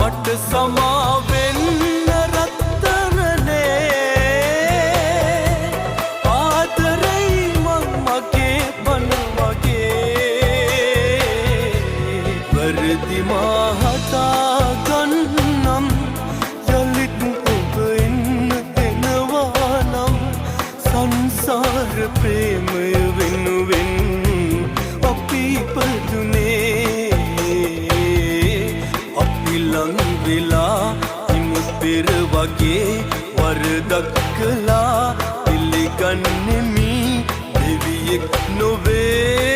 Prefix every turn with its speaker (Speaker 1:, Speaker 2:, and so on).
Speaker 1: මට සමාවෙන්න රත්තරනේ ආදරයි මං මගේ බන වගේ වරදි මහතා ගන්නම් යලිත් ඔබ එන්න එනවා නම් සංසාර ප්‍රේමය වෙනුවෙන් අපි ඉපදුනේ අපි ලං වෙලා ඉමුත් පෙර වගේ වරදක් කළා පිළිගන්නෙමි දෙවියෙක් නොවේ